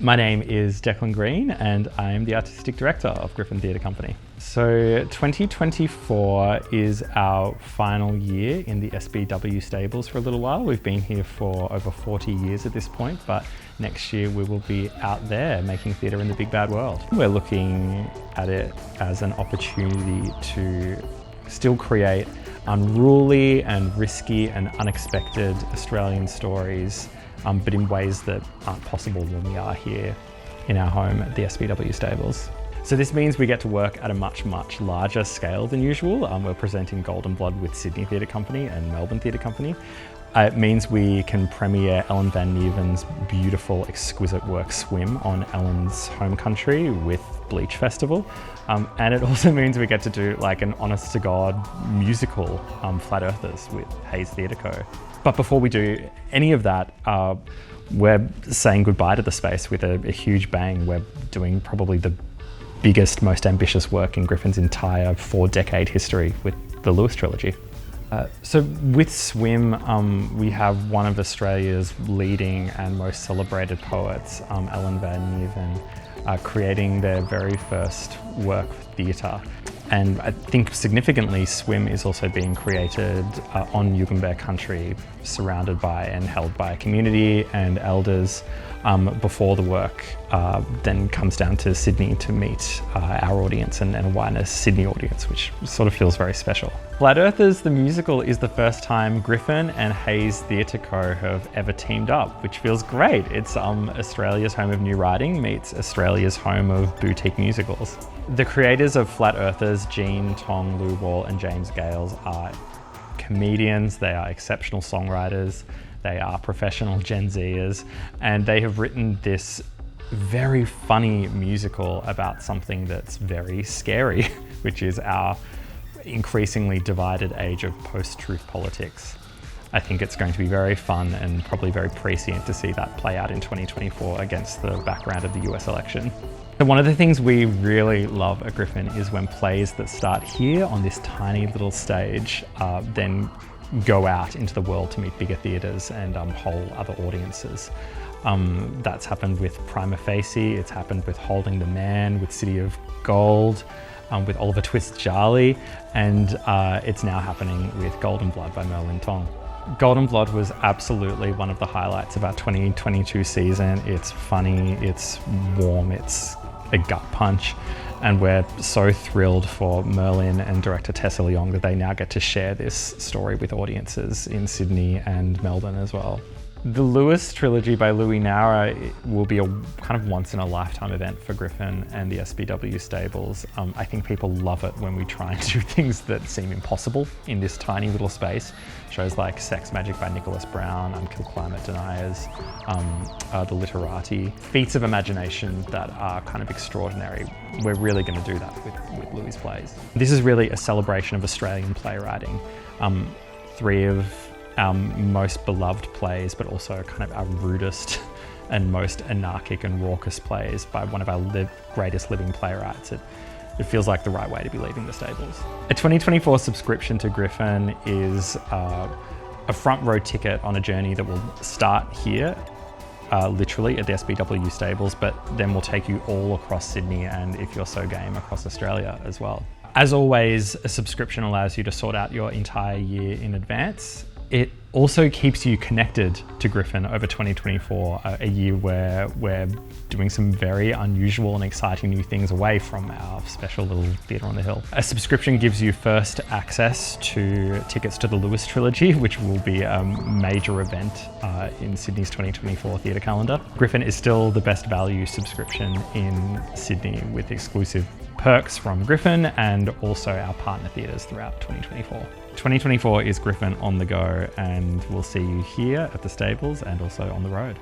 My name is Declan Greene and I am the Artistic Director of Griffin Theatre Company. So 2024 is our final year in the SBW stables for a little while. We've been here for over 40 years at this point, but next year we will be out there making theatre in the big bad world. We're looking at it as an opportunity to still create unruly and risky and unexpected Australian stories, but in ways that aren't possible when we are here in our home at the SBW stables. So this means we get to work at a much larger scale than usual. We're presenting Golden Blood with Sydney Theatre Company and Melbourne Theatre Company. It means we can premiere Ellen van Nieven's beautiful, exquisite work Swim on Ellen's home country with Bleach Festival. And it also means we get to do like an honest-to-God musical, Flat Earthers with Hayes Theatre Co. But before we do any of that, we're saying goodbye to the space with a huge bang. We're doing probably the biggest, most ambitious work in Griffin's entire 4-decade history with the Lewis trilogy. So with Swim, we have one of Australia's leading and most celebrated poets, Ellen van Nieven, creating their very first work for theatre. And I think significantly, Swim is also being created on Yugambeh country, surrounded by and held by a community and elders, before the work then comes down to Sydney to meet our audience and a wider Sydney audience, which sort of feels very special. Flat Earthers, the musical, is the first time Griffin and Hayes Theatre Co have ever teamed up, which feels great. It's Australia's home of new writing meets Australia's home of boutique musicals. The creators of Flat Earthers, Jean, Tong, Lou Wall and James Gales, are comedians, they are exceptional songwriters, they are professional Gen Zers, and they have written this very funny musical about something that's very scary, which is our increasingly divided age of post-truth politics. I think it's going to be very fun and probably very prescient to see that play out in 2024 against the background of the US election. So one of the things we really love at Griffin is when plays that start here on this tiny little stage then go out into the world to meet bigger theatres and whole other audiences. That's happened with Prima Facie, it's happened with Holding the Man, with City of Gold, with Oliver Twist Charlie, and it's now happening with Golden Blood by Merlin Tong. Golden Blood was absolutely one of the highlights of our 2022 season. It's funny, it's warm, it's a gut punch, and we're so thrilled for Merlin and director Tessa Leong that they now get to share this story with audiences in Sydney and Melbourne as well. The Lewis trilogy by Louis Nara will be a kind of once-in-a-lifetime event for Griffin and the SBW stables. I think people love it when we try and do things that seem impossible in this tiny little space. Shows like Sex Magic by Nicholas Brown, Unkill Climate Deniers, The Literati. Feats of imagination that are kind of extraordinary. We're really going to do that with Louis' plays. This is really a celebration of Australian playwriting. 3 of our most beloved plays, but also kind of our rudest and most anarchic and raucous plays by one of our greatest living playwrights. It feels like the right way to be leaving the stables. A 2024 subscription to Griffin is a front row ticket on a journey that will start here, literally at the SBW stables, but then will take you all across Sydney and, if you're so game, across Australia as well. As always, a subscription allows you to sort out your entire year in advance. It also keeps you connected to Griffin over 2024, a year where we're doing some very unusual and exciting new things away from our special little theatre on the hill. A subscription gives you first access to tickets to the Lewis trilogy, which will be a major event in Sydney's 2024 theatre calendar. Griffin is still the best value subscription in Sydney, with exclusive perks from Griffin and also our partner theatres throughout 2024. 2024 is Griffin on the go, and we'll see you here at the stables and also on the road.